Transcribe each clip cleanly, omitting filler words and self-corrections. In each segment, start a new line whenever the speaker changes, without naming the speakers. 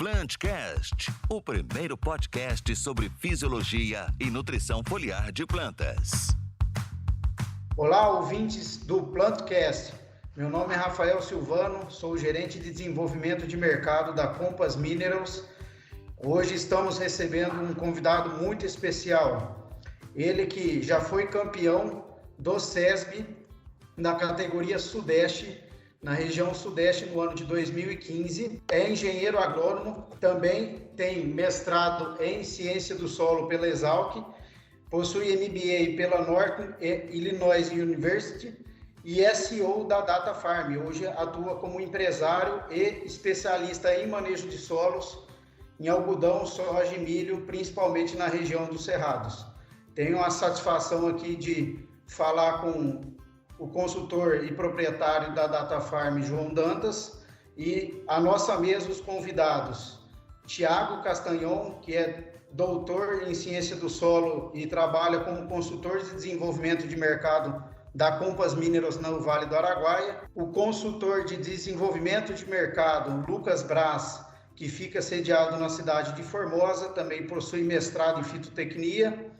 Plantcast, o primeiro podcast sobre fisiologia e nutrição foliar de plantas.
Olá, ouvintes do Plantcast. Meu nome é Rafael Silvano, sou gerente de desenvolvimento de mercado da Compass Minerals. Hoje estamos recebendo um convidado muito especial. Ele que já foi campeão do SESB na categoria Sudeste, na região Sudeste no ano de 2015. É engenheiro agrônomo, também tem mestrado em Ciência do Solo pela Exalc, possui MBA pela Northern Illinois University e é CEO da Data Farm. Hoje atua como empresário e especialista em manejo de solos, em algodão, soja e milho, principalmente na região dos Cerrados. Tenho a satisfação aqui de falar com o consultor e proprietário da Data Farm, João Dantas, e a nossa mesa, os convidados, Thiago Castanhon, que é doutor em Ciência do Solo e trabalha como consultor de desenvolvimento de mercado da Compass Minerals no Vale do Araguaia, o consultor de desenvolvimento de mercado, Lucas Braz, que fica sediado na cidade de Formosa, também possui mestrado em fitotecnia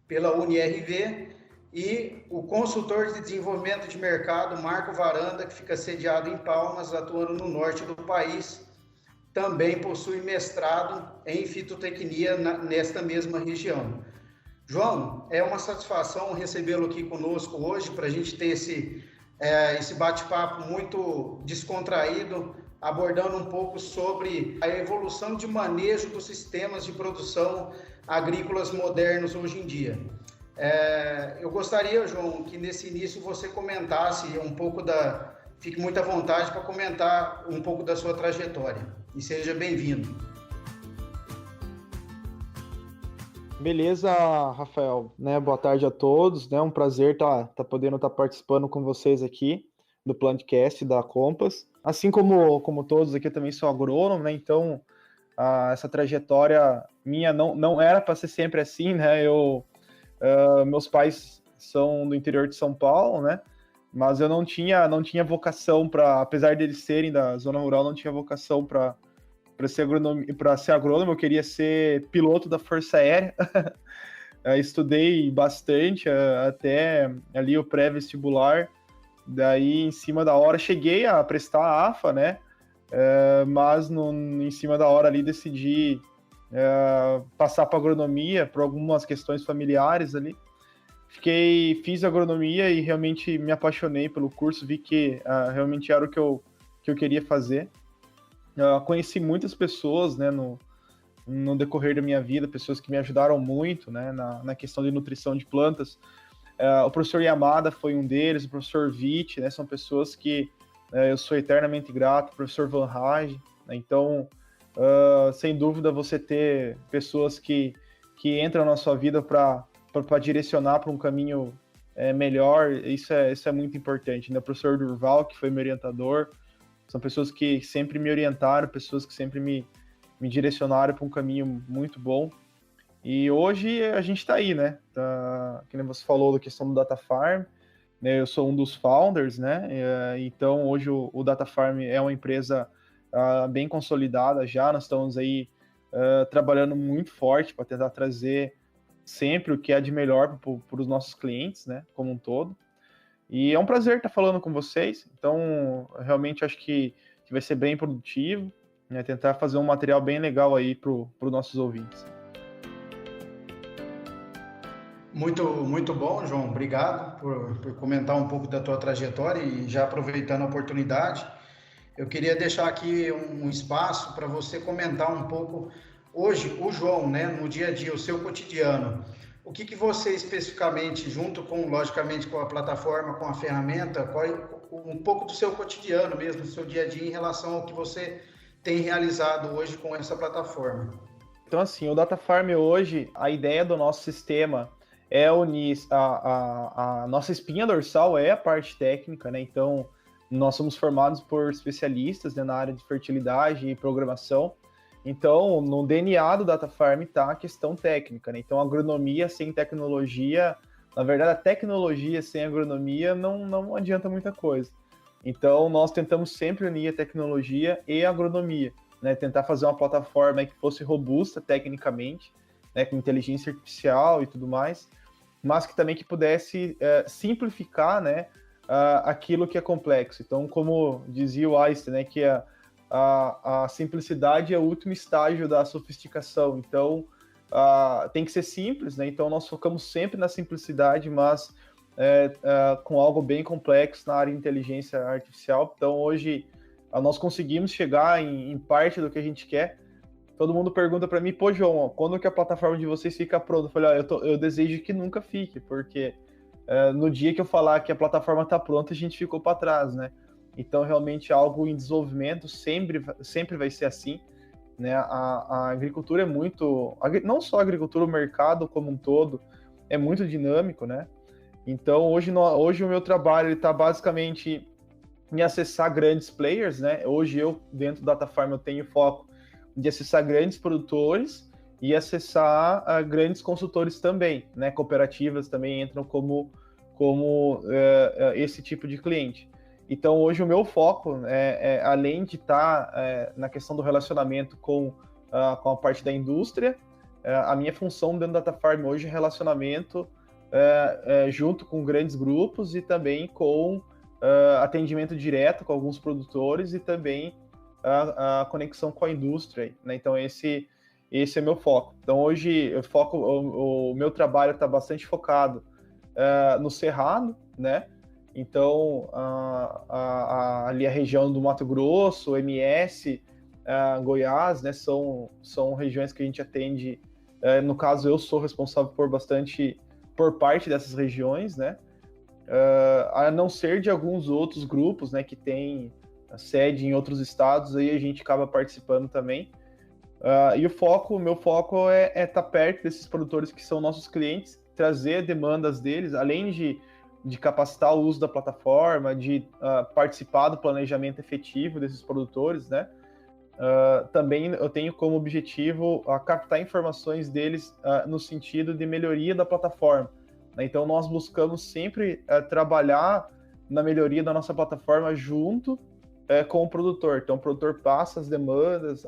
pela UniRV, e o consultor de desenvolvimento de mercado, Marco Varanda, que fica sediado em Palmas, atuando no norte do país, também possui mestrado em fitotecnia nesta mesma região. João, é uma satisfação recebê-lo aqui conosco hoje, para a gente ter esse bate-papo muito descontraído, abordando um pouco sobre a evolução de manejo dos sistemas de produção agrícolas modernos hoje em dia. Eu gostaria, João, que nesse início você comentasse um pouco fique muito à vontade para comentar um pouco da sua trajetória. E seja bem-vindo.
Beleza, Rafael, boa tarde a todos, um prazer tá podendo estar participando com vocês aqui do Plantcast da Compass. Assim como todos aqui, eu também sou agrônomo, então essa trajetória minha não era para ser sempre assim, meus pais são do interior de São Paulo, mas eu não tinha vocação apesar deles serem da zona rural, não tinha vocação para ser agrônomo. Eu queria ser piloto da Força Aérea. Estudei bastante, até ali o pré-vestibular, daí em cima da hora cheguei a prestar a AFA, mas em cima da hora ali decidi passar para agronomia por algumas questões familiares ali. Fiz agronomia e realmente me apaixonei pelo curso, vi que realmente era o que eu queria fazer. Conheci muitas pessoas no decorrer da minha vida, pessoas que me ajudaram muito na questão de nutrição de plantas. O professor Yamada foi um deles, o professor Witt, são pessoas que eu sou eternamente grato, o professor Van Rage, Então, sem dúvida, você ter pessoas que entram na sua vida para direcionar para um caminho melhor, isso é muito importante. O professor Durval, que foi meu orientador, são pessoas que sempre me orientaram, pessoas que sempre me direcionaram para um caminho muito bom. E hoje a gente está aí, que nem você falou da questão do Data Farm, eu sou um dos founders, então hoje o Data Farm é uma empresa bem consolidada já, nós estamos aí trabalhando muito forte para tentar trazer sempre o que é de melhor para os nossos clientes, como um todo. E é um prazer estar falando com vocês, então realmente acho que vai ser bem produtivo, tentar fazer um material bem legal aí para os nossos ouvintes.
Muito, muito bom, João. Obrigado por comentar um pouco da tua trajetória e já aproveitando a oportunidade, eu queria deixar aqui um espaço para você comentar um pouco hoje, o João, no dia a dia, o seu cotidiano. O que você especificamente, logicamente, com a plataforma, com a ferramenta, um pouco do seu cotidiano mesmo, do seu dia a dia em relação ao que você tem realizado hoje com essa plataforma?
Então, assim, o Data Farm hoje, a ideia do nosso sistema é unir a nossa espinha dorsal, é a parte técnica, Então, nós somos formados por especialistas na área de fertilidade e programação. Então, no DNA do Data Farm está a questão técnica, Então, a agronomia sem tecnologia, na verdade, a tecnologia sem agronomia não adianta muita coisa. Então, nós tentamos sempre unir a tecnologia e a agronomia. né, tentar fazer uma plataforma que fosse robusta tecnicamente, né, com inteligência artificial e tudo mais, mas que também que pudesse simplificar, né, aquilo que é complexo. Então, como dizia o Einstein, né, que a simplicidade é o último estágio da sofisticação. Então, tem que ser simples, né? Então, nós focamos sempre na simplicidade, mas com algo bem complexo na área de inteligência artificial. Então, hoje, nós conseguimos chegar em parte do que a gente quer. Todo mundo pergunta para mim, pô, João, quando que a plataforma de vocês fica pronta? Eu falei, eu desejo que nunca fique, porque no dia que eu falar que a plataforma está pronta, a gente ficou para trás, né? Então, realmente, algo em desenvolvimento sempre vai ser assim, né? A agricultura é muito... Não só a agricultura, o mercado como um todo é muito dinâmico, né? Então, hoje o meu trabalho está basicamente em acessar grandes players, né? Hoje dentro do Data Farm, eu tenho foco de acessar grandes produtores e acessar grandes consultores também, né? Cooperativas também entram como esse tipo de cliente. Então, hoje o meu foco, além de estar na questão do relacionamento com a parte da indústria, a minha função dentro da Data Farm hoje é relacionamento junto com grandes grupos e também com atendimento direto com alguns produtores e também a conexão com a indústria, né? Então, esse é meu foco. Então, hoje, o meu trabalho está bastante focado no Cerrado, né? Então, ali a região do Mato Grosso, MS, Goiás, né? São regiões que a gente atende. No caso, eu sou responsável por parte dessas regiões, né? A não ser de alguns outros grupos, né? Que têm sede em outros estados, aí a gente acaba participando também. E o meu foco é estar perto desses produtores que são nossos clientes, trazer demandas deles, além de capacitar o uso da plataforma, de participar do planejamento efetivo desses produtores, né? Também eu tenho como objetivo captar informações deles no sentido de melhoria da plataforma, né? Então, nós buscamos sempre trabalhar na melhoria da nossa plataforma junto com o produtor. Então, o produtor passa as demandas,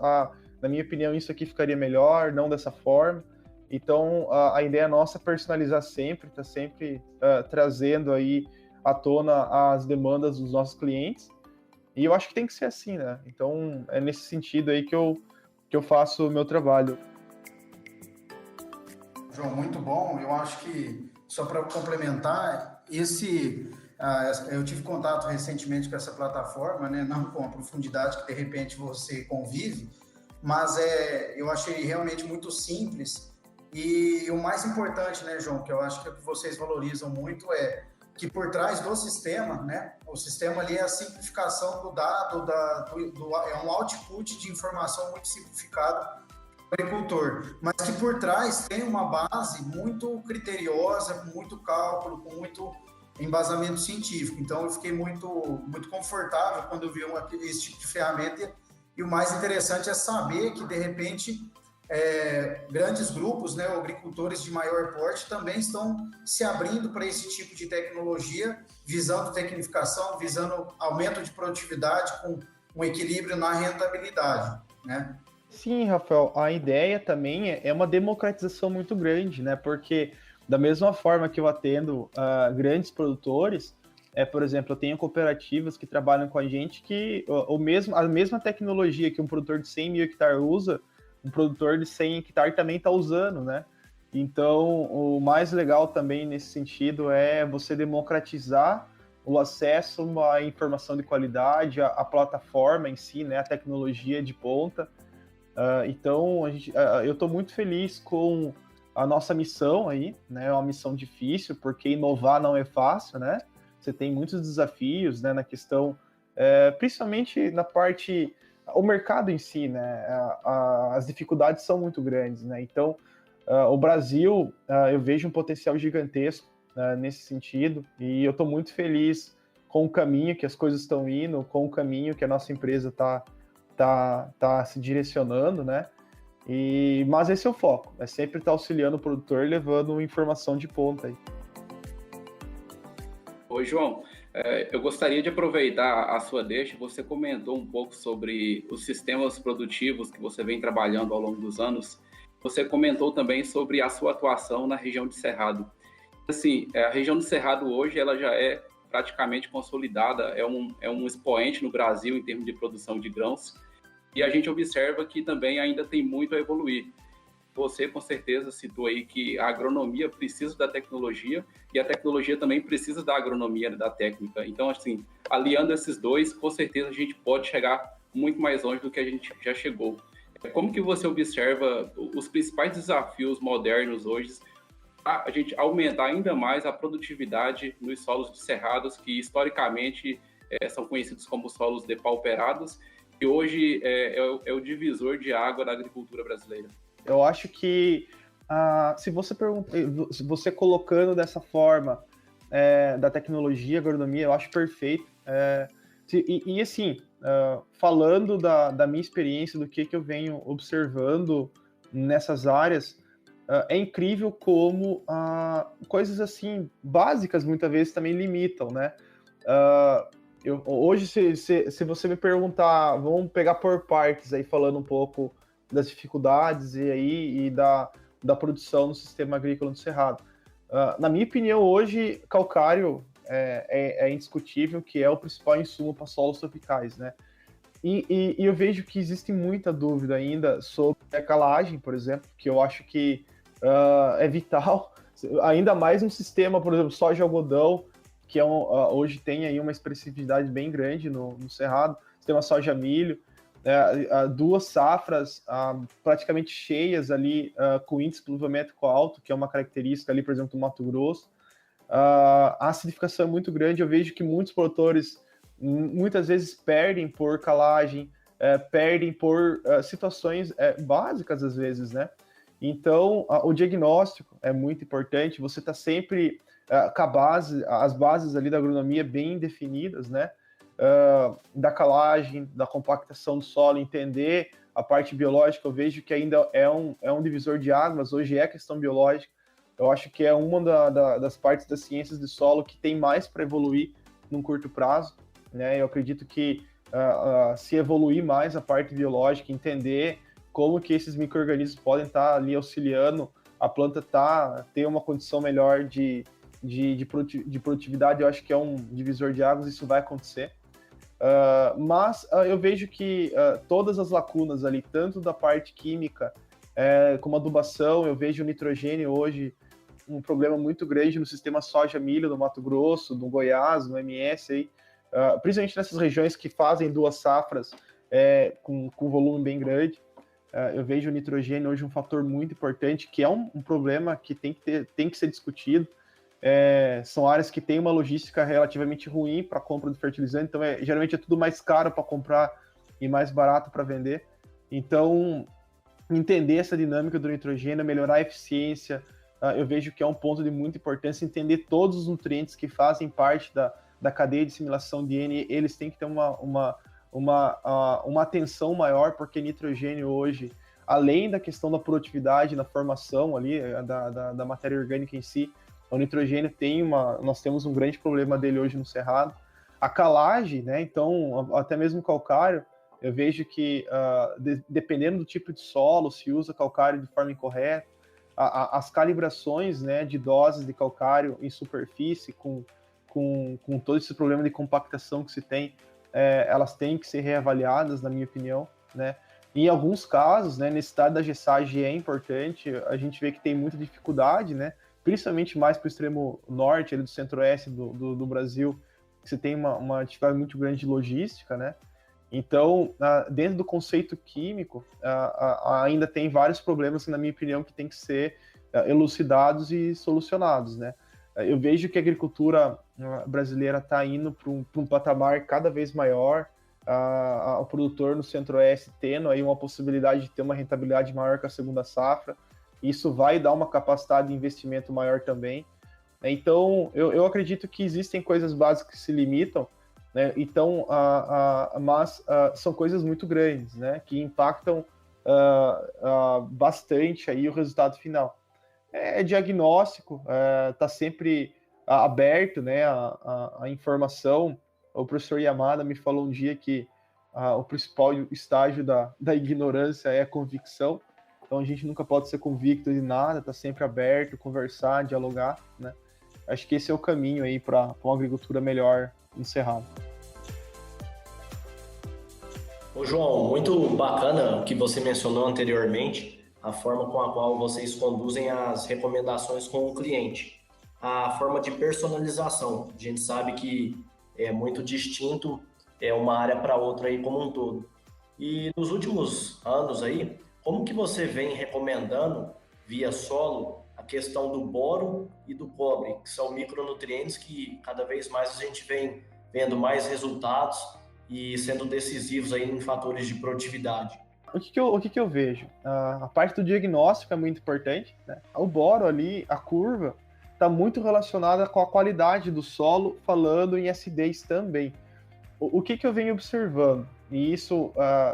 na minha opinião, isso aqui ficaria melhor, não dessa forma. Então, a ideia nossa é personalizar sempre, tá sempre trazendo aí à tona as demandas dos nossos clientes. E eu acho que tem que ser assim, né? Então, é nesse sentido aí que eu faço o meu trabalho.
João, muito bom. Eu acho que, só para complementar, eu tive contato recentemente com essa plataforma, né? Não com a profundidade que, de repente, você convive, mas eu achei realmente muito simples. E o mais importante, né, João, que eu acho que vocês valorizam muito que por trás do sistema, né, o sistema ali é a simplificação do dado, é um output de informação muito simplificado para o agricultor, mas que por trás tem uma base muito criteriosa, com muito cálculo, com muito embasamento científico. Então, eu fiquei muito, muito confortável quando eu vi esse tipo de ferramenta. E o mais interessante é saber que, de repente, grandes grupos, né, agricultores de maior porte também estão se abrindo para esse tipo de tecnologia, visando tecnificação, visando aumento de produtividade com um equilíbrio na rentabilidade, né?
Sim, Rafael, a ideia também é uma democratização muito grande, né? Porque da mesma forma que eu atendo grandes produtores, por exemplo, eu tenho cooperativas que trabalham com a gente que a mesma tecnologia que um produtor de 100 mil hectares usa, um produtor de 100 hectares também está usando, né? Então, o mais legal também nesse sentido é você democratizar o acesso à informação de qualidade, a plataforma em si, né? A tecnologia de ponta. Então, eu estou muito feliz com a nossa missão aí, né? É uma missão difícil, porque inovar não é fácil, né? Você tem muitos desafios, né? Na questão, principalmente na parte... O mercado em si, né? As dificuldades são muito grandes, né? Então, o Brasil, eu vejo um potencial gigantesco nesse sentido, e eu estou muito feliz com o caminho que as coisas estão indo, com o caminho que a nossa empresa tá se direcionando, né? Mas esse é o foco, é sempre estar auxiliando o produtor, levando informação de ponta aí.
Oi, João. Eu gostaria de aproveitar a sua deixa. Você comentou um pouco sobre os sistemas produtivos que você vem trabalhando ao longo dos anos. Você comentou também sobre a sua atuação na região de Cerrado. Assim, a região do Cerrado hoje ela já é praticamente consolidada, é um expoente no Brasil em termos de produção de grãos, e a gente observa que também ainda tem muito a evoluir. Você, com certeza, citou aí que a agronomia precisa da tecnologia e a tecnologia também precisa da agronomia, da técnica. Então, assim, aliando esses dois, com certeza a gente pode chegar muito mais longe do que a gente já chegou. Como que você observa os principais desafios modernos hoje para a gente aumentar ainda mais a produtividade nos solos de cerrados, que historicamente são conhecidos como solos depauperados, e hoje é o divisor de água da agricultura brasileira?
Eu acho que se você colocando dessa forma da tecnologia, agronomia, eu acho perfeito. E assim, falando da minha experiência, do que eu venho observando nessas áreas, é incrível como coisas assim básicas muitas vezes também limitam, né? Hoje, se você me perguntar, vamos pegar por partes aí, falando um pouco das dificuldades e da produção no sistema agrícola do Cerrado. Na minha opinião, hoje, calcário é indiscutível que é o principal insumo para solos tropicais, né? E eu vejo que existe muita dúvida ainda sobre a calagem, por exemplo, que eu acho que é vital, ainda mais um sistema, por exemplo, soja e algodão, que hoje tem aí uma expressividade bem grande no Cerrado, sistema soja-milho, duas safras praticamente cheias ali, com índice pluviométrico alto, que é uma característica ali, por exemplo, do Mato Grosso. A acidificação é muito grande, eu vejo que muitos produtores muitas vezes perdem por calagem, perdem por situações básicas às vezes, né? Então, o diagnóstico é muito importante, você está sempre com as bases ali da agronomia bem definidas, né? Da calagem, da compactação do solo, entender a parte biológica, eu vejo que ainda é um divisor de águas, hoje é a questão biológica, eu acho que é uma das partes das ciências de solo que tem mais para evoluir num curto prazo, né? Eu acredito que se evoluir mais a parte biológica, entender como que esses micro-organismos podem estar ali auxiliando a planta ter uma condição melhor de produtividade, eu acho que é um divisor de águas, isso vai acontecer. Mas eu vejo que todas as lacunas ali, tanto da parte química como adubação, eu vejo o nitrogênio hoje um problema muito grande no sistema soja-milho do Mato Grosso, do Goiás, no MS, aí, principalmente nessas regiões que fazem duas safras com volume bem grande. Eu vejo o nitrogênio hoje um fator muito importante, que é um problema que tem que ser discutido. São áreas que têm uma logística relativamente ruim para compra de fertilizante, então geralmente é tudo mais caro para comprar e mais barato para vender. Então, entender essa dinâmica do nitrogênio, melhorar a eficiência, eu vejo que é um ponto de muita importância, entender todos os nutrientes que fazem parte da cadeia de assimilação de N, eles têm que ter uma atenção maior, porque nitrogênio hoje, além da questão da produtividade, na formação ali, da matéria orgânica em si, o nitrogênio nós temos um grande problema dele hoje no Cerrado. A calagem, né, então, até mesmo calcário, eu vejo que, dependendo do tipo de solo, se usa calcário de forma incorreta, as calibrações, né, de doses de calcário em superfície, com todo esse problema de compactação que se tem, elas têm que ser reavaliadas, na minha opinião, né? Em alguns casos, né, necessidade da gessagem é importante, a gente vê que tem muita dificuldade, né? Principalmente mais para o extremo norte, ali do centro-oeste do Brasil, que você tem uma dificuldade muito grande de logística, né? Então, dentro do conceito químico, ainda tem vários problemas, na minha opinião, que tem que ser elucidados e solucionados, né? Eu vejo que a agricultura brasileira está indo para um patamar cada vez maior, o produtor no centro-oeste tendo aí uma possibilidade de ter uma rentabilidade maior que a segunda safra, isso vai dar uma capacidade de investimento maior também. Então, eu acredito que existem coisas básicas que se limitam, né? Então, mas são coisas muito grandes, né? Que impactam bastante aí o resultado final. Diagnóstico, tá sempre aberto, né, a informação. O professor Yamada me falou um dia que o principal estágio da ignorância é a convicção. Então a gente nunca pode ser convicto de nada, tá sempre aberto, conversar, dialogar, né? Acho que esse é o caminho aí para uma agricultura melhor no Cerrado.
Ô João, muito bacana o que você mencionou anteriormente, a forma com a qual vocês conduzem as recomendações com o cliente. A forma de personalização, a gente sabe que é muito distinto uma área para outra aí como um todo. E nos últimos anos aí, como que você vem recomendando via solo a questão do boro e do cobre, que são micronutrientes que cada vez mais a gente vem vendo mais resultados e sendo decisivos aí em fatores de produtividade?
O que eu vejo? A parte do diagnóstico é muito importante, né? O boro ali, a curva, está muito relacionada com a qualidade do solo, falando em acidez também. O que eu venho observando? E isso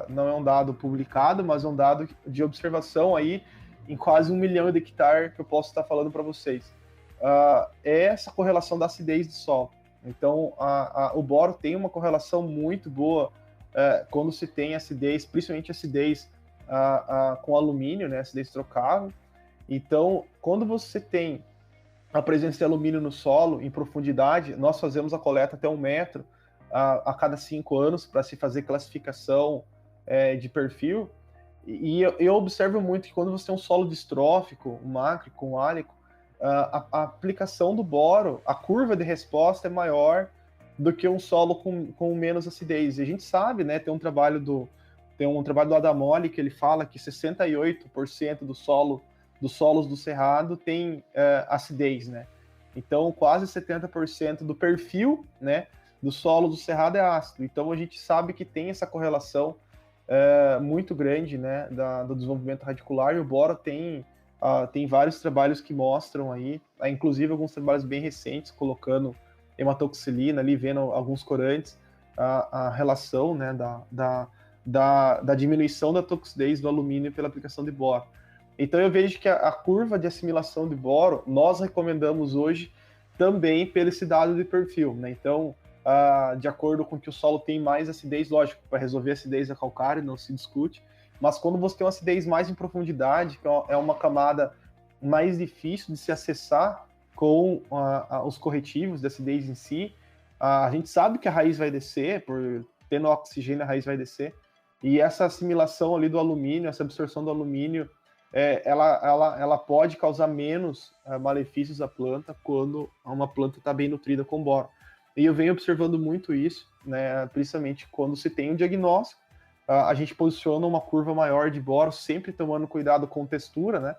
não é um dado publicado, mas é um dado de observação aí em quase 1 milhão de hectares que eu posso estar falando para vocês. É essa correlação da acidez do solo. Então, o boro tem uma correlação muito boa quando se tem acidez, principalmente acidez com alumínio, né, acidez trocável. Então, quando você tem a presença de alumínio no solo, em profundidade, nós fazemos a coleta até 1 metro a cada 5 anos para se fazer classificação de perfil. E eu observo muito que quando você tem um solo distrófico, um mácrico, um álico, a aplicação do boro, a curva de resposta é maior do que um solo com menos acidez. E a gente sabe, né, tem um trabalho do Adamoli que ele fala que 68% dos solos do Cerrado tem acidez, né? Então, quase 70% do perfil, né, do solo do Cerrado é ácido. Então, a gente sabe que tem essa correlação muito grande, né, do desenvolvimento radicular, e o boro tem vários trabalhos que mostram aí, inclusive alguns trabalhos bem recentes, colocando hematoxilina ali, vendo alguns corantes, a relação, né, da diminuição da toxidez do alumínio pela aplicação de boro. Então eu vejo que a curva de assimilação de boro, nós recomendamos hoje também pelo esse dado de perfil, né? Então, de acordo com que o solo tem mais acidez, lógico, para resolver a acidez da calcário não se discute, mas quando você tem uma acidez mais em profundidade, que é uma camada mais difícil de se acessar com os corretivos de acidez em si, a gente sabe que a raiz vai descer, por tendo oxigênio a raiz vai descer, e essa assimilação ali do alumínio, essa absorção do alumínio, ela pode causar menos malefícios à planta quando uma planta está bem nutrida com boro. E eu venho observando muito isso, né, principalmente quando se tem um diagnóstico, a gente posiciona uma curva maior de boro, sempre tomando cuidado com textura, né?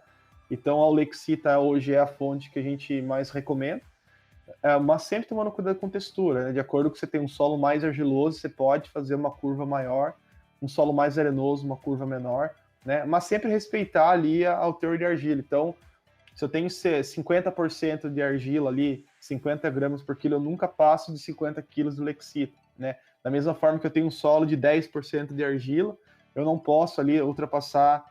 Então a Olexita hoje é a fonte que a gente mais recomenda, mas sempre tomando cuidado com textura, né? De acordo com que você tem um solo mais argiloso, você pode fazer uma curva maior, um solo mais arenoso, uma curva menor, né? Mas sempre respeitar ali o teor de argila. Então, se eu tenho 50% de argila ali, 50 gramas por quilo, eu nunca passo de 50 quilos de Olexita, né? Da mesma forma que eu tenho um solo de 10% de argila, eu não posso ali ultrapassar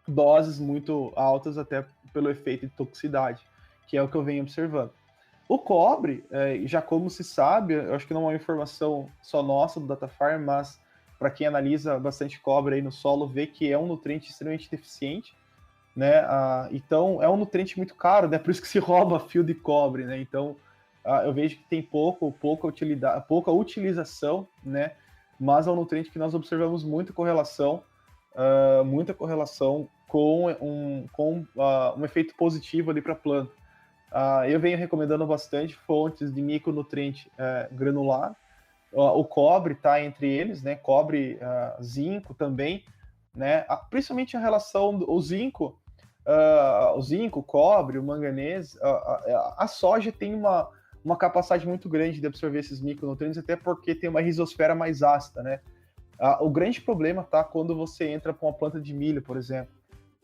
doses muito altas até pelo efeito de toxicidade, que é o que eu venho observando. O cobre, já como se sabe, eu acho que não é uma informação só nossa do DataFarm, mas para quem analisa bastante cobre aí no solo, vê que é um nutriente extremamente deficiente, né? Então, é um nutriente muito caro, né? Por isso que se rouba fio de cobre, né? Então, eu vejo que tem pouca utilização, né? Mas é um nutriente que nós observamos muita correlação com um efeito positivo ali para a planta. Eu venho recomendando bastante fontes de micronutriente granular. O cobre está entre eles, né? Cobre, zinco também, né? Principalmente a relação o zinco, o cobre, o manganês. A soja tem uma capacidade muito grande de absorver esses micronutrientes, até porque tem uma rizosfera mais ácida, né? O grande problema tá quando você entra com uma planta de milho, por exemplo,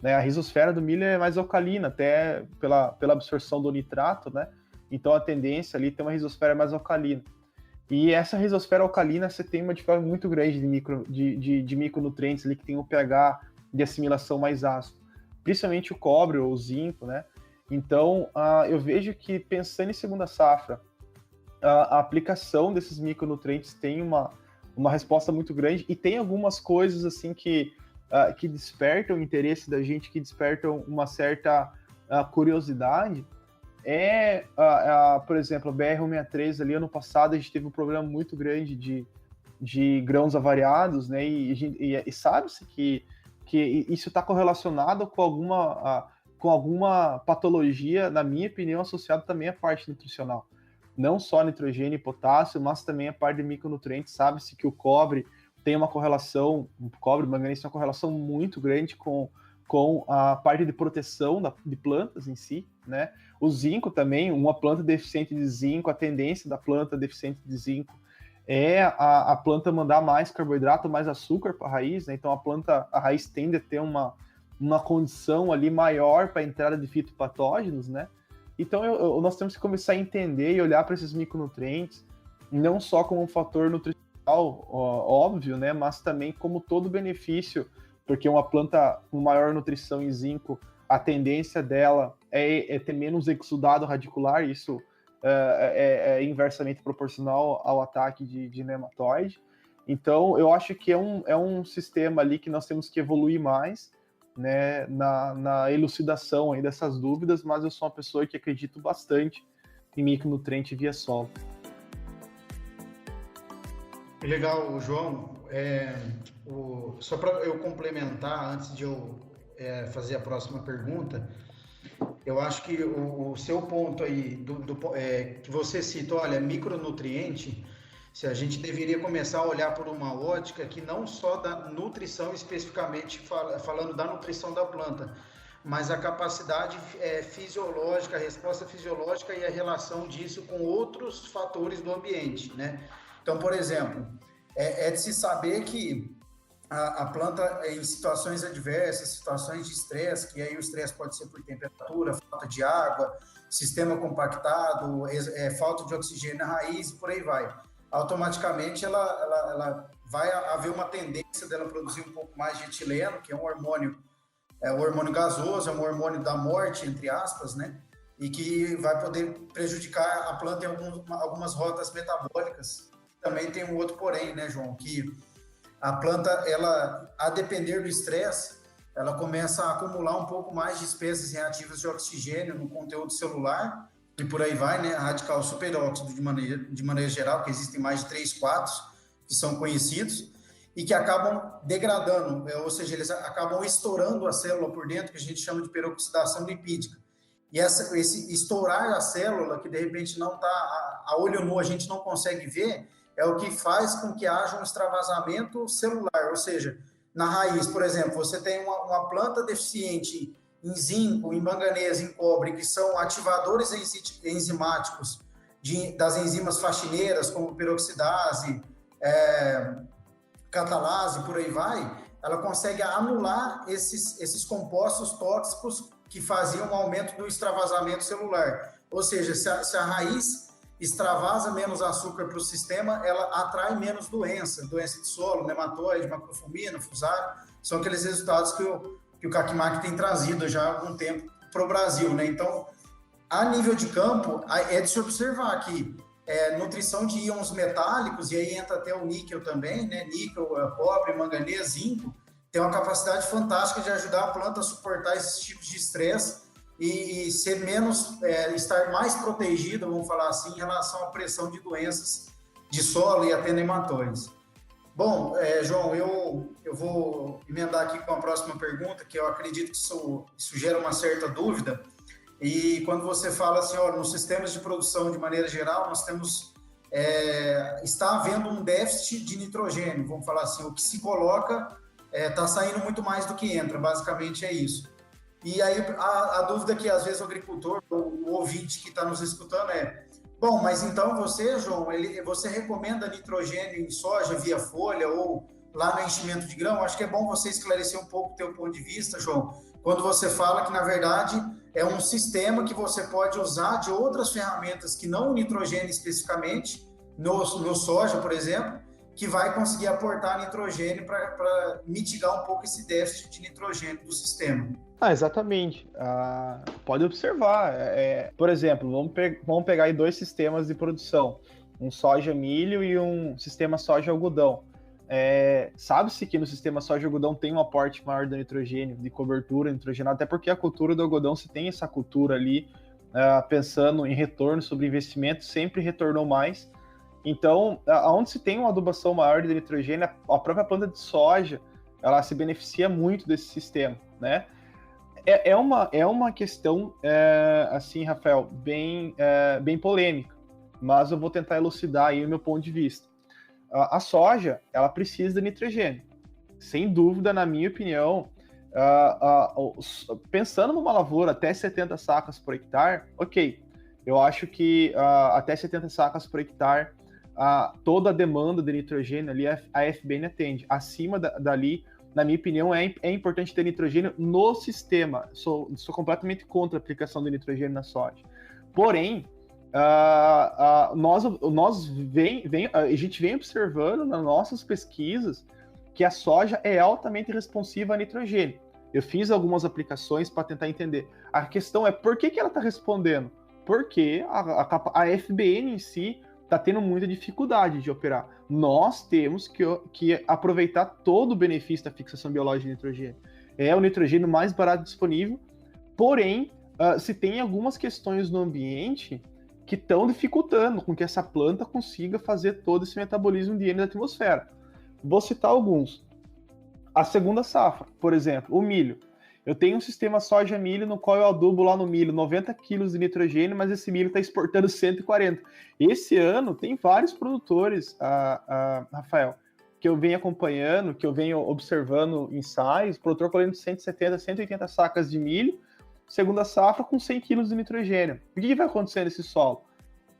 né? A rizosfera do milho é mais alcalina, até pela absorção do nitrato, né? Então a tendência ali tem uma rizosfera mais alcalina. E essa rizosfera alcalina, você tem uma dificuldade muito grande de micronutrientes ali que tem um pH de assimilação mais ácido, principalmente o cobre ou o zinco, né? Então, eu vejo que, pensando em segunda safra, a aplicação desses micronutrientes tem uma resposta muito grande, e tem algumas coisas assim que despertam o interesse da gente, que despertam uma certa curiosidade. Por exemplo, a BR-163 ali, ano passado, a gente teve um problema muito grande de grãos avariados, né? E sabe-se que isso está correlacionado com alguma patologia, na minha opinião, associada também à parte nutricional. Não só nitrogênio e potássio, mas também a parte de micronutrientes. Sabe-se que o cobre tem uma correlação, manganês tem uma correlação muito grande com a parte de proteção de plantas em si, né? O zinco também, uma planta deficiente de zinco, a tendência da planta deficiente de zinco é a planta mandar mais carboidrato, mais açúcar para a raiz, né? Então a raiz tende a ter uma condição ali maior para a entrada de fitopatógenos, né? Então nós temos que começar a entender e olhar para esses micronutrientes, não só como um fator nutricional óbvio, né? Mas também como todo benefício, porque uma planta com maior nutrição em zinco, a tendência dela é ter menos exudado radicular, isso é inversamente proporcional ao ataque de nematóide. Então, eu acho que é um sistema ali que nós temos que evoluir mais, né, na elucidação aí dessas dúvidas, mas eu sou uma pessoa que acredito bastante em micronutriente via solo.
Legal, João. Só para eu complementar, antes de eu fazer a próxima pergunta, eu acho que o seu ponto aí, que você cita, olha, micronutriente, se a gente deveria começar a olhar por uma ótica que não só da nutrição, especificamente falando da nutrição da planta, mas a capacidade fisiológica, a resposta fisiológica e a relação disso com outros fatores do ambiente, né? Então, por exemplo, é de se saber que a planta, em situações adversas, situações de estresse, que aí o estresse pode ser por temperatura, falta de água, sistema compactado, falta de oxigênio na raiz e por aí vai. Automaticamente ela vai haver uma tendência dela produzir um pouco mais de etileno, que é um hormônio gasoso, é um hormônio da morte, entre aspas, né? E que vai poder prejudicar a planta em algumas rotas metabólicas. Também tem um outro porém, né, João, que a planta, ela, a depender do estresse, ela começa a acumular um pouco mais de espécies reativas de oxigênio no conteúdo celular, e por aí vai, né, radical superóxido de maneira geral, que existem mais de 3, 4 que são conhecidos, e que acabam degradando, ou seja, eles acabam estourando a célula por dentro, que a gente chama de peroxidação lipídica. E esse estourar a célula, que de repente não está, a olho nu a gente não consegue ver, é o que faz com que haja um extravasamento celular, ou seja, na raiz, por exemplo, você tem uma planta deficiente em zinco, em manganês, em cobre, que são ativadores enzimáticos das enzimas faxineiras, como peroxidase, catalase, por aí vai, ela consegue anular esses compostos tóxicos que faziam um aumento do extravasamento celular. Ou seja, se a raiz extravasa menos açúcar para o sistema, ela atrai menos doença de solo, nematóide, macrofumina, fusário, são aqueles resultados que o CACMAC tem trazido já há algum tempo para o Brasil, né? Então, a nível de campo, é de se observar que nutrição de íons metálicos, e aí entra até o níquel também, né? Níquel, cobre, manganês, zinco, tem uma capacidade fantástica de ajudar a planta a suportar esses tipos de estresse e ser menos, estar mais protegida, vamos falar assim, em relação à pressão de doenças de solo e até nematóides. Bom, João, eu vou emendar aqui com a próxima pergunta, que eu acredito que isso gera uma certa dúvida. E quando você fala assim, olha, nos sistemas de produção de maneira geral, nós temos, está havendo um déficit de nitrogênio, vamos falar assim, o que se coloca está saindo muito mais do que entra, basicamente é isso. E aí a dúvida que às vezes o agricultor, o ouvinte que está nos escutando bom, mas então você, João, você recomenda nitrogênio em soja via folha ou lá no enchimento de grão? Acho que é bom você esclarecer um pouco o teu ponto de vista, João, quando você fala que, na verdade, é um sistema que você pode usar de outras ferramentas que não o nitrogênio especificamente, no soja, por exemplo, que vai conseguir aportar nitrogênio para mitigar um pouco esse déficit de nitrogênio do sistema.
Exatamente. Pode observar. Por exemplo, vamos pegar aí 2 sistemas de produção, um soja-milho e um sistema soja-algodão. Sabe-se que no sistema soja-algodão tem um aporte maior de nitrogênio, de cobertura nitrogenada, até porque a cultura do algodão, se tem essa cultura ali, pensando em retorno sobre investimento, sempre retornou mais. Então, onde se tem uma adubação maior de nitrogênio, a própria planta de soja, ela se beneficia muito desse sistema, né? É uma questão, assim, Rafael, bem polêmica, mas eu vou tentar elucidar aí o meu ponto de vista. A soja, ela precisa de nitrogênio. Sem dúvida, na minha opinião, pensando numa lavoura até 70 sacas por hectare, ok. Eu acho que até 70 sacas por hectare, toda a demanda de nitrogênio ali, a FBN atende. Acima dali, na minha opinião, é importante ter nitrogênio no sistema. Sou completamente contra a aplicação de nitrogênio na soja. Porém, a gente vem observando nas nossas pesquisas que a soja é altamente responsiva a nitrogênio. Eu fiz algumas aplicações para tentar entender. A questão é por que ela está respondendo? Porque a FBN em si está tendo muita dificuldade de operar. Nós temos que aproveitar todo o benefício da fixação biológica de nitrogênio. É o nitrogênio mais barato disponível, porém, se tem algumas questões no ambiente que estão dificultando com que essa planta consiga fazer todo esse metabolismo de N da atmosfera. Vou citar alguns. A segunda safra, por exemplo, o milho. Eu tenho um sistema soja-milho no qual eu adubo lá no milho 90 kg de nitrogênio, mas esse milho está exportando 140. Esse ano tem vários produtores, Rafael, que eu venho acompanhando, que eu venho observando ensaios, produtor colhendo 170, 180 sacas de milho, segunda safra com 100 kg de nitrogênio. O que vai acontecer nesse solo?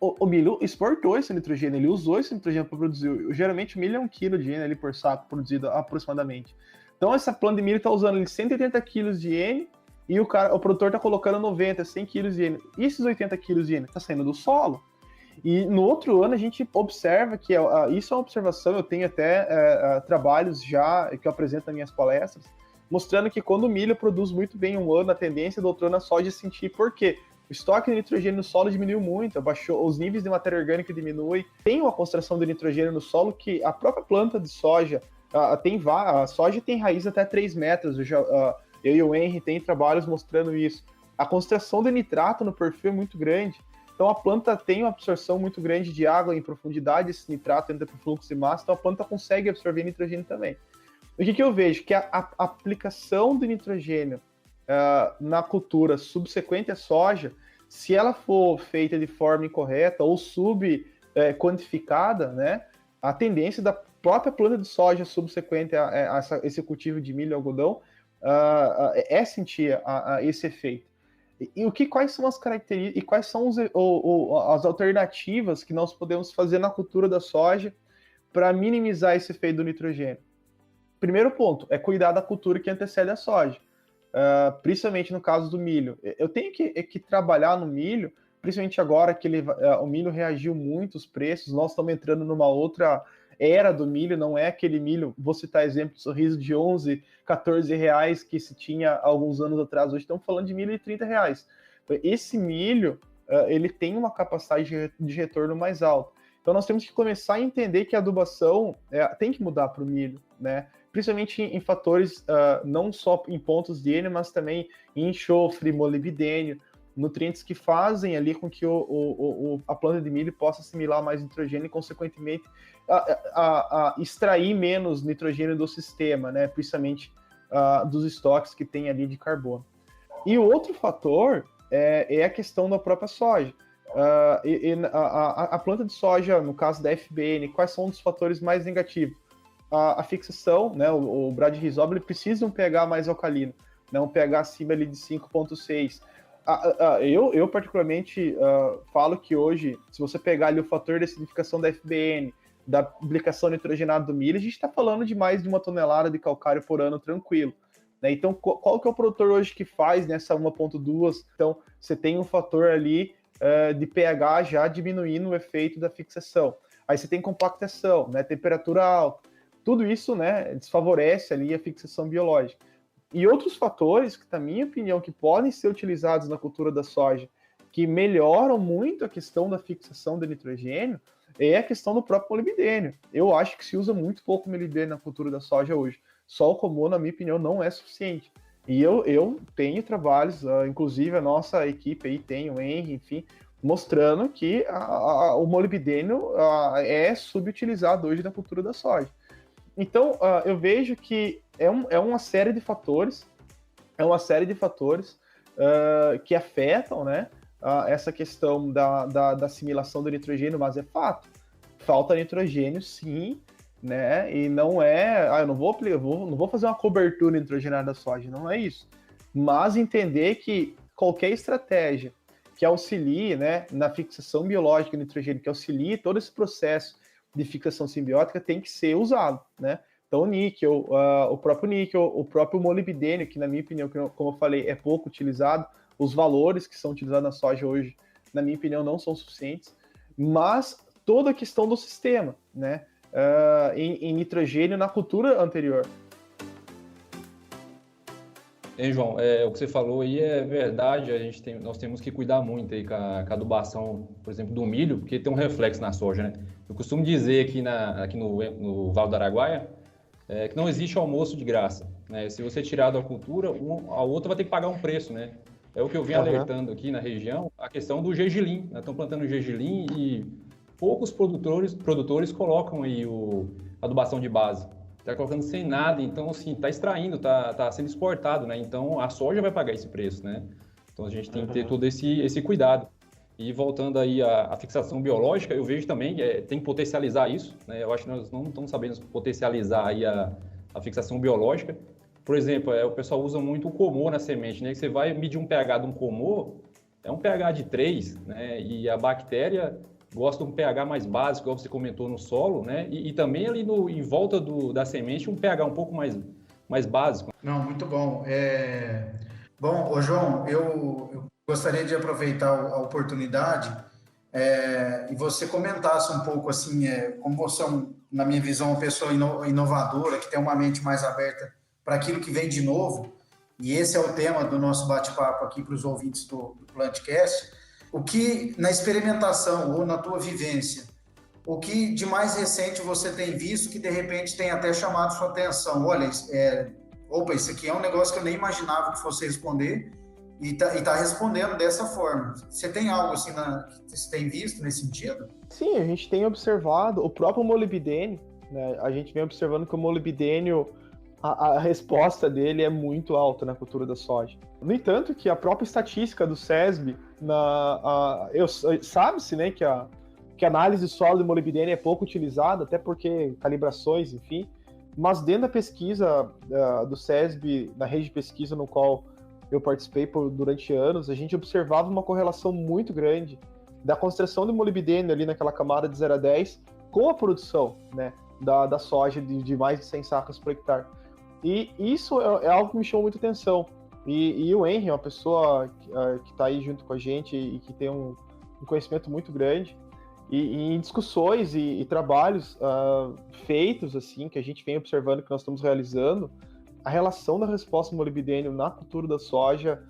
O milho exportou esse nitrogênio, ele usou esse nitrogênio para produzir. Geralmente o milho é 1 kg de N ali por saco produzido aproximadamente. Então essa planta de milho está usando ali 180 kg de N e o produtor está colocando 90, 100 kg de N. E esses 80 kg de N está saindo do solo. E no outro ano a gente observa que isso é uma observação, eu tenho até trabalhos já que eu apresento nas minhas palestras, mostrando que quando o milho produz muito bem um ano, a tendência do outro ano a soja sentir. Por quê? O estoque de nitrogênio no solo diminuiu muito, abaixou, os níveis de matéria orgânica diminuem, tem uma concentração de nitrogênio no solo que a própria planta de soja a soja tem raiz até 3 metros, eu e o Henry tem trabalhos mostrando isso. A concentração de nitrato no perfil é muito grande, então a planta tem uma absorção muito grande de água em profundidade, esse nitrato entra para o fluxo de massa, então a planta consegue absorver nitrogênio também. O que eu vejo? Que a aplicação de nitrogênio na cultura subsequente à soja, se ela for feita de forma incorreta ou subquantificada, né, a tendência da própria planta de soja subsequente a esse cultivo de milho e algodão é sentir esse efeito. Quais são as características e quais são as alternativas que nós podemos fazer na cultura da soja para minimizar esse efeito do nitrogênio? Primeiro ponto é cuidar da cultura que antecede a soja, principalmente no caso do milho. Eu tenho que trabalhar no milho, principalmente agora que o milho reagiu muito, os preços, nós estamos entrando numa outra era do milho, não é aquele milho, vou citar exemplo de sorriso de 11, 14 reais que se tinha alguns anos atrás, hoje estamos falando de milho de 30 reais. Esse milho, ele tem uma capacidade de retorno mais alta. Então nós temos que começar a entender que a adubação tem que mudar para o milho, né? Principalmente em fatores, não só em pontos de N, mas também em enxofre, molibdênio, nutrientes que fazem ali com que a planta de milho possa assimilar mais nitrogênio e, consequentemente, extrair menos nitrogênio do sistema, né? Principalmente dos estoques que tem ali de carbono. E o outro fator é a questão da própria soja. A planta de soja, no caso da FBN, quais são os fatores mais negativos? A fixação, né? O Bradyrhizobia, ele precisa de um pH mais alcalino, né? Um pH acima ali de 5,6. Eu particularmente falo que hoje, se você pegar ali o fator de acidificação da FBN, da aplicação nitrogenada do milho, a gente está falando de mais de 1 tonelada de calcário por ano tranquilo, né? Então, qual que é o produtor hoje que faz nessa 1,2? Então, você tem um fator ali de pH já diminuindo o efeito da fixação. Aí você tem compactação, né, temperatura alta. Tudo isso, né, desfavorece ali a fixação biológica. E outros fatores, que, na minha opinião, que podem ser utilizados na cultura da soja, que melhoram muito a questão da fixação do nitrogênio, é a questão do próprio molibdênio. Eu acho que se usa muito pouco molibdênio na cultura da soja hoje. Só o comum, na minha opinião, não é suficiente. E eu tenho trabalhos, inclusive a nossa equipe aí tem o Henry, enfim, mostrando que o molibdênio é subutilizado hoje na cultura da soja. Então, eu vejo que é uma série de fatores, que afetam, né, essa questão da assimilação do nitrogênio, mas é fato. Falta nitrogênio, sim, né? E não é... eu não vou fazer uma cobertura nitrogenada da soja, não é isso. Mas entender que qualquer estratégia que auxilie, né, na fixação biológica do nitrogênio, que auxilie todo esse processo de fixação simbiótica, tem que ser usado, né? Então, o níquel, o próprio molibdênio, que na minha opinião, como eu falei, é pouco utilizado, os valores que são utilizados na soja hoje, na minha opinião, não são suficientes, mas toda a questão do sistema, né? Em nitrogênio na cultura anterior.
João, o que você falou aí é verdade, nós temos que cuidar muito aí com a adubação, por exemplo, do milho, porque tem um reflexo na soja, né? Eu costumo dizer aqui no Vale do Araguaia, que não existe almoço de graça, né? Se você tirar da cultura, a outra vai ter que pagar um preço, né? É o que eu venho alertando aqui na região, a questão do gergelim, né? Estão plantando gergelim e poucos produtores colocam aí a adubação de base. Está colocando sem nada, então assim, está extraindo, está sendo exportado, né? Então a soja vai pagar esse preço, né? Então a gente tem que ter todo esse cuidado. E voltando aí à fixação biológica, eu vejo também que tem que potencializar isso, né? Eu acho que nós não estamos sabendo potencializar aí a fixação biológica. Por exemplo, o pessoal usa muito o comô na semente, né? Que você vai medir um pH de um comô, é um pH de 3, né? E a bactéria gosta de um pH mais básico, igual você comentou, no solo, né? E também ali em volta da semente, um pH um pouco mais básico.
Não, muito bom. Bom, ô João, eu gostaria de aproveitar a oportunidade e você comentasse um pouco, assim, como você na minha visão, uma pessoa inovadora, que tem uma mente mais aberta para aquilo que vem de novo, e esse é o tema do nosso bate-papo aqui para os ouvintes do Plantcast. O que, na experimentação ou na tua vivência, o que de mais recente você tem visto que, de repente, tem até chamado sua atenção? Olha, isso aqui é um negócio que eu nem imaginava que fosse responder e tá respondendo dessa forma. Você tem algo assim que você tem visto nesse sentido?
Sim, a gente tem observado o próprio molibdênio, né? A gente vem observando que o molibdênio, a resposta dele é muito alta na cultura da soja. No entanto, que a própria estatística do SESB, sabe-se, né, que a análise de solo de molibdênio é pouco utilizada, até porque calibrações, enfim, mas dentro da pesquisa do SESB, na rede de pesquisa no qual eu participei durante anos, a gente observava uma correlação muito grande da concentração de molibdênio ali naquela camada de 0 a 10 com a produção, né, da soja de mais de 100 sacas por hectare. E isso é algo que me chamou muita atenção. E o Henry é uma pessoa que está aí junto com a gente e que tem um conhecimento muito grande. E em discussões e trabalhos feitos, assim, que a gente vem observando, que nós estamos realizando, a relação da resposta molibdênio na cultura da soja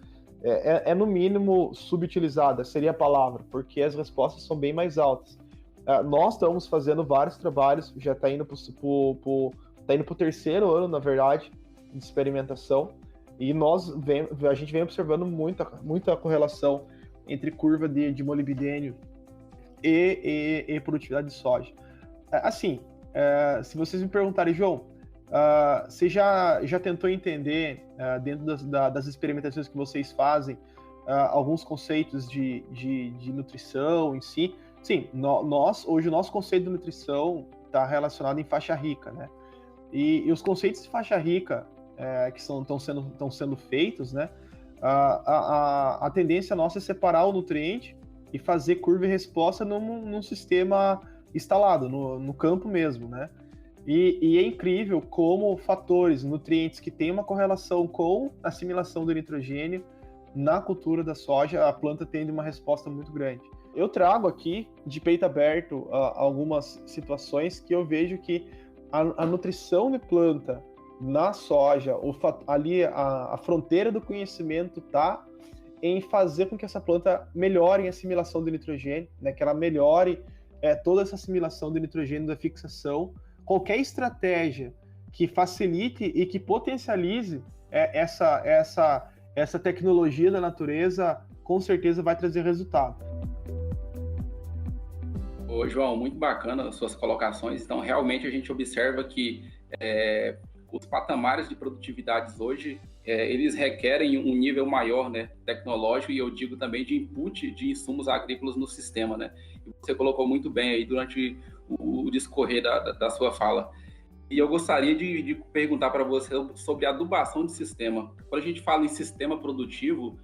é no mínimo subutilizada, seria a palavra, porque as respostas são bem mais altas. Nós estamos fazendo vários trabalhos, já está indo para o terceiro ano, na verdade, de experimentação, e a gente vem observando muita correlação entre curva de molibdênio e produtividade de soja. Assim, se vocês me perguntarem, João, você já tentou entender, dentro das experimentações que vocês fazem, alguns conceitos de nutrição em si? Sim, hoje o nosso conceito de nutrição está relacionado em faixa rica, né? E os conceitos de faixa rica que estão sendo feitos, né? A tendência nossa é separar o nutriente e fazer curva e resposta num sistema instalado, no campo mesmo, né? E é incrível como fatores, nutrientes que têm uma correlação com a assimilação do nitrogênio na cultura da soja, a planta tendo uma resposta muito grande. Eu trago aqui, de peito aberto, algumas situações que eu vejo que a nutrição de planta na soja, ali a fronteira do conhecimento está em fazer com que essa planta melhore a assimilação de nitrogênio, né, que ela melhore toda essa assimilação de nitrogênio da fixação. Qualquer estratégia que facilite e que potencialize essa tecnologia da natureza, com certeza vai trazer resultado.
Ô, João, muito bacana as suas colocações. Então, realmente a gente observa que os patamares de produtividades hoje, eles requerem um nível maior, né, tecnológico, e eu digo também de input de insumos agrícolas no sistema, né? E você colocou muito bem aí durante o discorrer da sua fala. E eu gostaria de perguntar para você sobre adubação de sistema. Quando a gente fala em sistema produtivo,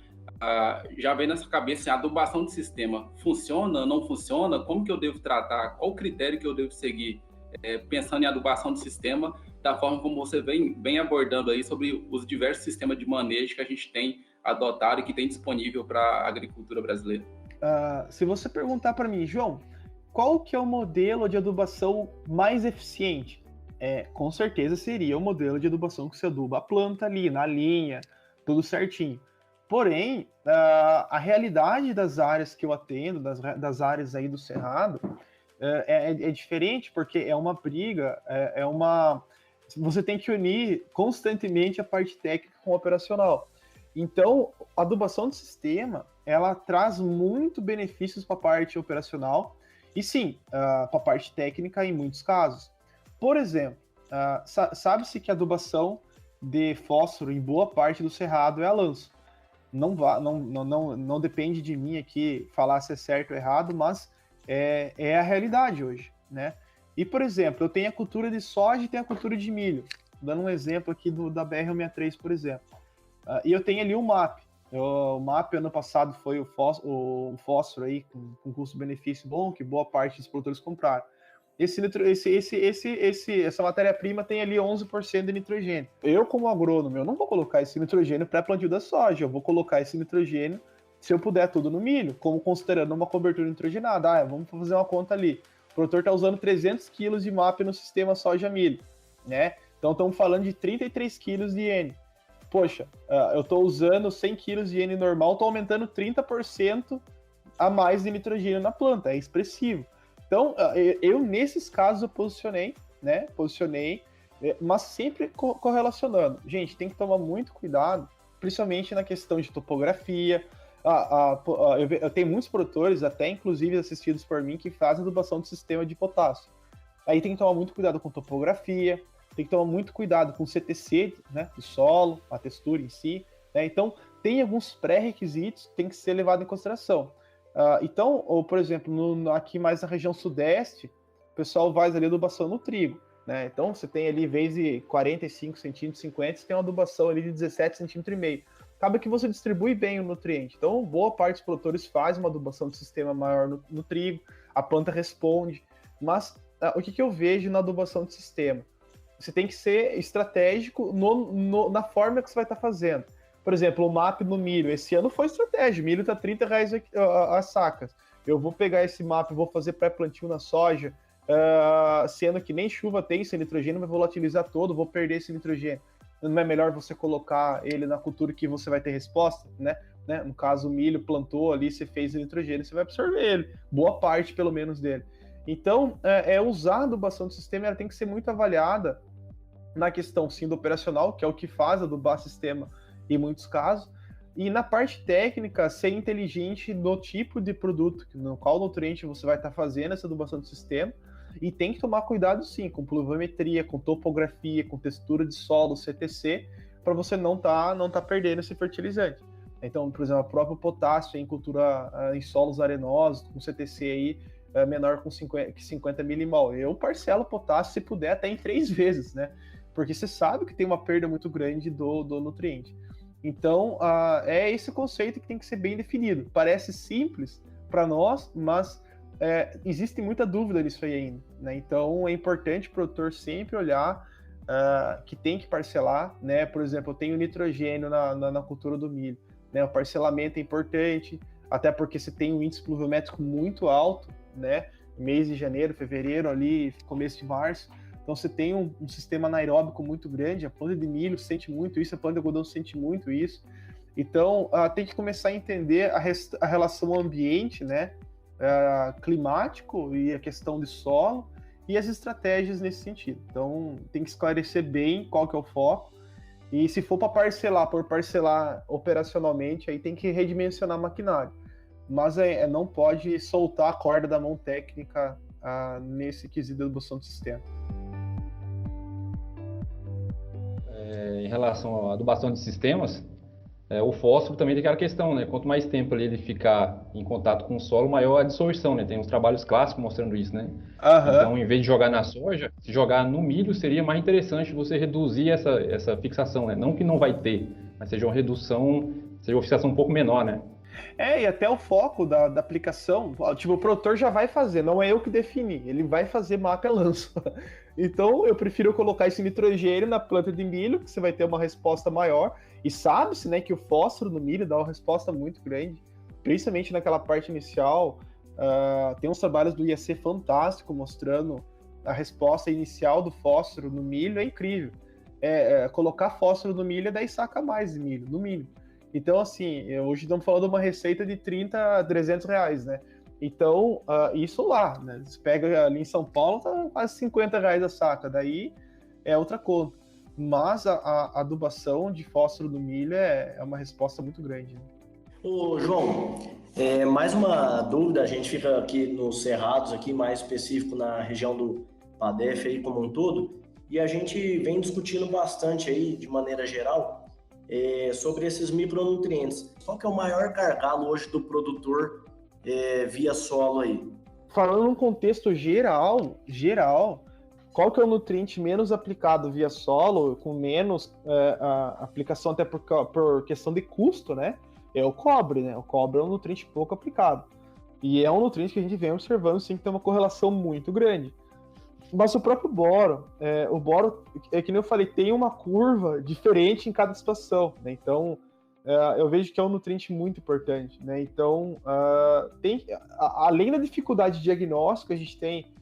já vem na sua cabeça assim, a adubação de sistema funciona, não funciona? Como que eu devo tratar? Qual o critério que eu devo seguir pensando em adubação de sistema, da forma como você vem abordando aí sobre os diversos sistemas de manejo que a gente tem adotado e que tem disponível para a agricultura brasileira?
Se você perguntar para mim, João, qual que é o modelo de adubação mais eficiente? Com certeza seria o modelo de adubação que você aduba a planta ali, na linha, tudo certinho. Porém, a realidade das áreas que eu atendo, das áreas aí do Cerrado, é diferente, porque é uma briga, você tem que unir constantemente a parte técnica com o operacional. Então, a adubação de sistema, ela traz muito benefícios para a parte operacional e sim, para a parte técnica em muitos casos. Por exemplo, sabe-se que a adubação de fósforo em boa parte do Cerrado é a lanço. Não depende de mim aqui falar se é certo ou errado, mas é a realidade hoje, né? E, por exemplo, eu tenho a cultura de soja e tenho a cultura de milho. Dando um exemplo aqui da BR-163, por exemplo. E eu tenho ali o MAP. O MAP, ano passado, foi o fósforo aí com custo-benefício bom, que boa parte dos produtores compraram. Essa matéria-prima tem ali 11% de nitrogênio. Eu, como agrônomo, eu não vou colocar esse nitrogênio pré-plantio da soja, eu vou colocar esse nitrogênio, se eu puder, tudo no milho, como considerando uma cobertura nitrogenada. Vamos fazer uma conta ali. O produtor está usando 300 kg de MAP no sistema soja-milho, né? Então, estamos falando de 33 kg de N. Poxa, eu estou usando 100 kg de N normal, estou aumentando 30% a mais de nitrogênio na planta, é expressivo. Então, eu nesses casos eu posicionei, mas sempre correlacionando. Gente, tem que tomar muito cuidado, principalmente na questão de topografia. Eu tenho muitos produtores, até inclusive assistidos por mim, que fazem adubação de sistema de potássio. Aí tem que tomar muito cuidado com topografia, tem que tomar muito cuidado com o CTC, né, do solo, a textura em si, né? Então, tem alguns pré-requisitos que tem que ser levado em consideração. Então, por exemplo, aqui mais na região sudeste, o pessoal faz ali adubação no trigo, né? Então, você tem ali, em vez de 45 centímetros, 50, você tem uma adubação ali de 17 centímetros e meio. Acaba que você distribui bem o nutriente. Então, boa parte dos produtores faz uma adubação de sistema maior no trigo, a planta responde. Mas, o que eu vejo na adubação de sistema? Você tem que ser estratégico na forma que você vai estar fazendo. Por exemplo, o MAP no milho, esse ano foi estratégia, o milho está R$30 as sacas. Eu vou pegar esse MAP, vou fazer pré-plantio na soja, sendo que nem chuva tem esse nitrogênio, vai volatilizar todo, vou perder esse nitrogênio. Não é melhor você colocar ele na cultura que você vai ter resposta, né? No caso, o milho plantou ali, você fez o nitrogênio, você vai absorver ele, boa parte pelo menos dele. Então, usar a adubação do sistema, ela tem que ser muito avaliada na questão, sim, do operacional, que é o que faz adubar sistema em muitos casos, e na parte técnica, ser inteligente no tipo de produto, no qual nutriente você vai estar fazendo essa adubação do sistema, e tem que tomar cuidado sim, com pluviometria, com topografia, com textura de solo, CTC, para você não tá perdendo esse fertilizante. Então, por exemplo, o próprio potássio em cultura em solos arenosos, com CTC aí menor que 50 milimol. Eu parcelo potássio, se puder, até em 3 vezes, né? Porque você sabe que tem uma perda muito grande do nutriente. Então, é esse conceito que tem que ser bem definido. Parece simples para nós, mas existe muita dúvida nisso aí ainda, né? Então, é importante o produtor sempre olhar que tem que parcelar, né? Por exemplo, eu tenho nitrogênio na cultura do milho, né? O parcelamento é importante, até porque você tem um índice pluviométrico muito alto, né? Mês de janeiro, fevereiro, ali, começo de março. Então você tem um sistema anaeróbico muito grande, a planta de milho sente muito isso, a planta de algodão sente muito isso. Então tem que começar a entender a relação ambiente, né? Climático e a questão de solo e as estratégias nesse sentido. Então tem que esclarecer bem qual que é o foco. E se for para parcelar operacionalmente, aí tem que redimensionar maquinário. Mas não pode soltar a corda da mão técnica nesse quesito de adubação do sistema.
Em relação à adubação de sistemas, o fósforo também tem aquela questão, né? Quanto mais tempo ali ele ficar em contato com o solo, maior a dissolução, né? Tem uns trabalhos clássicos mostrando isso, né? Então, em vez de jogar na soja, se jogar no milho, seria mais interessante você reduzir essa fixação, né? Não que não vai ter, mas seja uma fixação um pouco menor, né?
E até o foco da aplicação, tipo, o produtor já vai fazer, não é eu que defini, ele vai fazer mata-lança. Então, eu prefiro colocar esse nitrogênio na planta de milho, que você vai ter uma resposta maior, e sabe-se, né, que o fósforo no milho dá uma resposta muito grande, principalmente naquela parte inicial. Tem uns trabalhos do IAC fantástico mostrando a resposta inicial do fósforo no milho, é incrível. Colocar fósforo no milho é 10 sacas a mais de milho, no mínimo. Então, assim, hoje estamos falando de uma receita de 30 a 300 reais, né? Então, isso lá, né? Você pega ali em São Paulo, tá quase 50 reais a saca, daí é outra conta. Mas a adubação de fósforo no milho é uma resposta muito grande. Né?
Ô, João, mais uma dúvida, a gente fica aqui nos Cerrados, aqui mais específico na região do PADEF aí como um todo, e a gente vem discutindo bastante aí, de maneira geral, sobre esses micronutrientes. Qual que é o maior gargalo hoje do produtor via solo aí?
Falando num contexto geral, qual que é o nutriente menos aplicado via solo, com menos aplicação até por questão de custo, né? É o cobre, né? O cobre é um nutriente pouco aplicado. E é um nutriente que a gente vem observando, sim, que tem uma correlação muito grande. Mas o próprio boro, o boro, que nem eu falei, tem uma curva diferente em cada situação, né? Então, eu vejo que é um nutriente muito importante, né? Então, além da dificuldade de diagnóstico, a gente tem,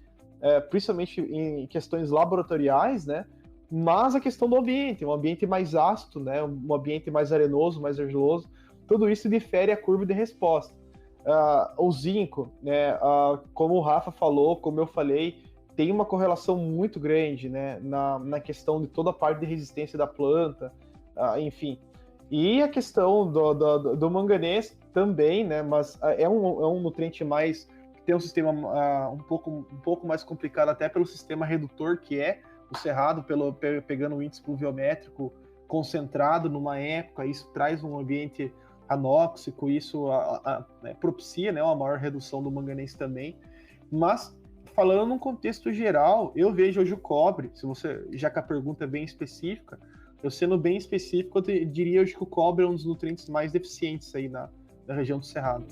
principalmente em questões laboratoriais, né? Mas a questão do ambiente, um ambiente mais ácido, né? Um ambiente mais arenoso, mais argiloso, tudo isso difere a curva de resposta. O zinco, né? Como o Rafa falou, como eu falei, tem uma correlação muito grande, né, na questão de toda a parte de resistência da planta, enfim. E a questão do manganês também, né, mas é um nutriente mais, que tem um sistema um pouco mais complicado, até pelo sistema redutor, que é o cerrado, pegando um índice pluviométrico concentrado numa época, isso traz um ambiente anóxico, isso propicia, né, uma maior redução do manganês também, mas falando num contexto geral, eu vejo hoje o cobre, já que a pergunta é bem específica, eu sendo bem específico, eu diria hoje que o cobre é um dos nutrientes mais deficientes aí na região do Cerrado.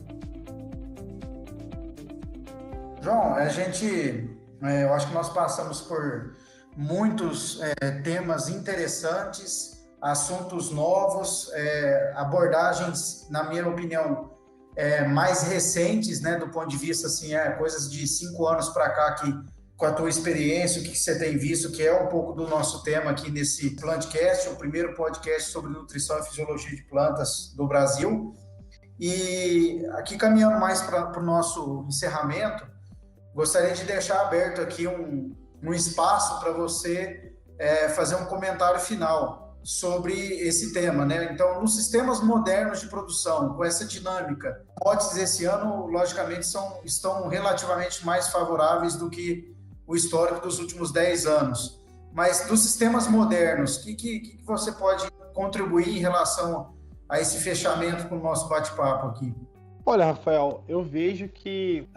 João, eu acho que nós passamos por muitos temas interessantes, assuntos novos, abordagens, na minha opinião, mais recentes, né, do ponto de vista, assim, coisas de 5 anos para cá, que com a tua experiência, o que você tem visto, que é um pouco do nosso tema aqui nesse Plantcast, o primeiro podcast sobre nutrição e fisiologia de plantas do Brasil. E aqui, caminhando mais para o nosso encerramento, gostaria de deixar aberto aqui um espaço para você fazer um comentário final sobre esse tema, né? Então, nos sistemas modernos de produção, com essa dinâmica, commodities esse ano, logicamente, estão relativamente mais favoráveis do que o histórico dos últimos 10 anos. Mas dos sistemas modernos, o que você pode contribuir em relação a esse fechamento com o nosso bate-papo aqui?
Olha, Rafael, eu vejo que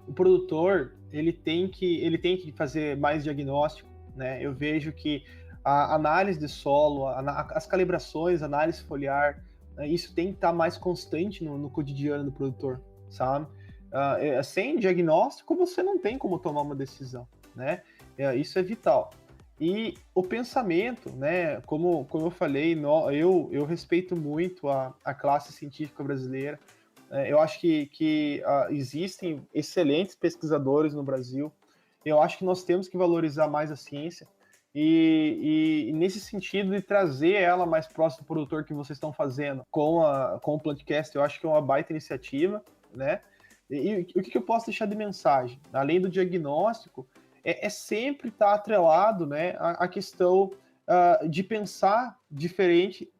o produtor ele tem que fazer mais diagnóstico, né? Eu vejo que a análise de solo, as calibrações, análise foliar, isso tem que estar mais constante no cotidiano do produtor, sabe? Sem diagnóstico, você não tem como tomar uma decisão, né? Isso é vital. E o pensamento, né, como eu falei, eu respeito muito a classe científica brasileira. Eu acho que existem excelentes pesquisadores no Brasil. Eu acho que nós temos que valorizar mais a ciência e nesse sentido de trazer ela mais próximo do produtor que vocês estão fazendo com o Plantcast, eu acho que é uma baita iniciativa, né? E o que eu posso deixar de mensagem? Além do diagnóstico, é sempre estar atrelado, né, a questão de pensar diferente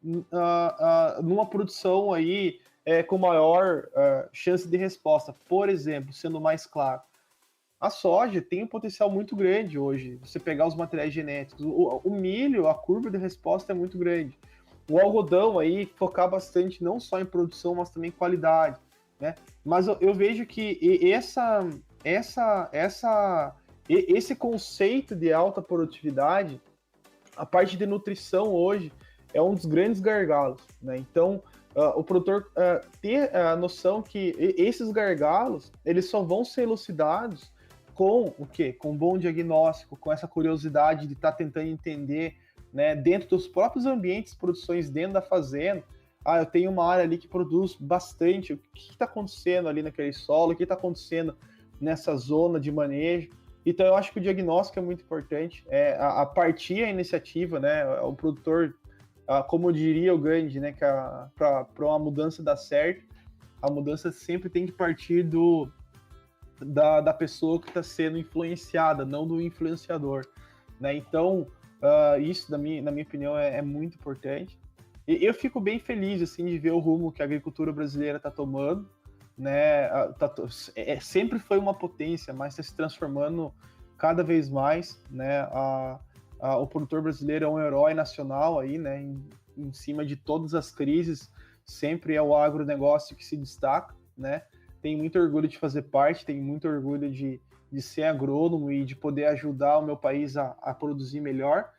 numa produção aí com maior chance de resposta. Por exemplo, sendo mais claro, a soja tem um potencial muito grande hoje. Você pegar os materiais genéticos, o milho, a curva de resposta é muito grande. O algodão aí focar bastante não só em produção, mas também em qualidade, né? Mas eu vejo que esse conceito de alta produtividade, a parte de nutrição hoje é um dos grandes gargalos, né? Então, o produtor ter a noção que esses gargalos, eles só vão ser elucidados com o quê? Com um bom diagnóstico, com essa curiosidade de estar tentando entender, né, dentro dos próprios ambientes, produções dentro da fazenda. Eu tenho uma área ali que produz bastante, o que está acontecendo ali naquele solo, o que está acontecendo nessa zona de manejo. Então, eu acho que o diagnóstico é muito importante. A partir da iniciativa, né, o produtor, como diria o Gandhi, né, que para uma mudança dar certo, a mudança sempre tem que partir da pessoa que está sendo influenciada, não do influenciador, né? Então, isso, na minha opinião, é muito importante. E eu fico bem feliz, assim, de ver o rumo que a agricultura brasileira está tomando, né? Sempre foi uma potência, mas está se transformando cada vez mais, né? O produtor brasileiro é um herói nacional aí, né? Em cima de todas as crises, sempre é o agronegócio que se destaca, né? Tenho muito orgulho de fazer parte, tenho muito orgulho de ser agrônomo e de poder ajudar o meu país a produzir melhor.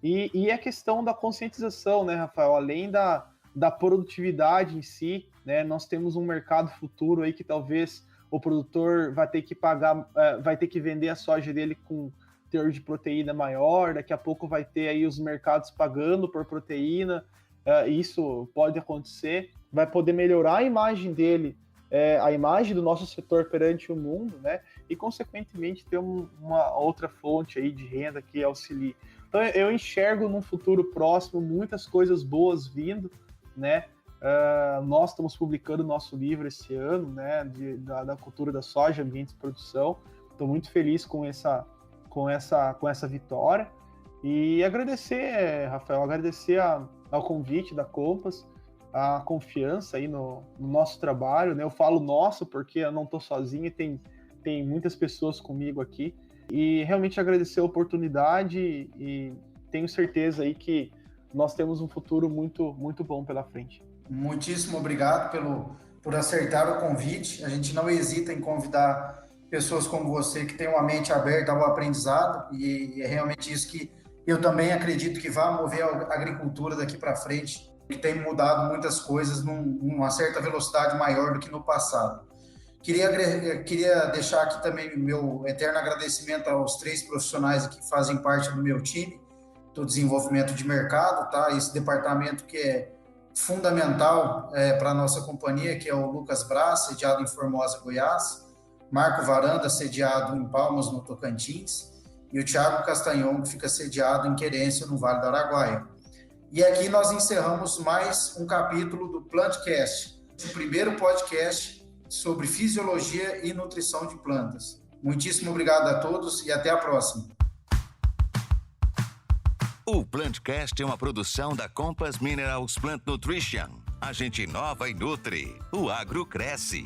E a questão da conscientização, né, Rafael? Além da produtividade em si, né, nós temos um mercado futuro aí que talvez o produtor vai ter que pagar, vai ter que vender a soja dele com teor de proteína maior, daqui a pouco vai ter aí os mercados pagando por proteína, isso pode acontecer, vai poder melhorar a imagem dele, a imagem do nosso setor perante o mundo, né, e consequentemente ter uma outra fonte aí de renda que auxilie. Então eu enxergo num futuro próximo muitas coisas boas vindo, né. Nós estamos publicando nosso livro esse ano, né, da cultura da soja, ambientes de produção. Estou muito feliz com essa vitória e agradecer, Rafael, ao convite da Compass, a confiança aí no nosso trabalho, né? Eu falo nosso porque eu não estou sozinho e tem muitas pessoas comigo aqui, e realmente agradecer a oportunidade e tenho certeza aí que nós temos um futuro muito, muito bom pela frente.
Muitíssimo obrigado por acertar o convite. A gente não hesita em convidar pessoas como você que têm uma mente aberta ao aprendizado, e é realmente isso que eu também acredito que vai mover a agricultura daqui para frente, que tem mudado muitas coisas numa certa velocidade maior do que no passado. Queria deixar aqui também meu eterno agradecimento aos 3 profissionais que fazem parte do meu time, do desenvolvimento de mercado, tá? Esse departamento que é fundamental para a nossa companhia, que é o Lucas Braz, sediado em Formosa, Goiás, Marco Varanda, sediado em Palmas, no Tocantins, e o Thiago Castanhon, que fica sediado em Querência, no Vale do Araguaia. E aqui nós encerramos mais um capítulo do Plantcast, o primeiro podcast sobre fisiologia e nutrição de plantas. Muitíssimo obrigado a todos e até a próxima.
O Plantcast é uma produção da Compass Minerals Plant Nutrition. A gente inova e nutre. O agro cresce.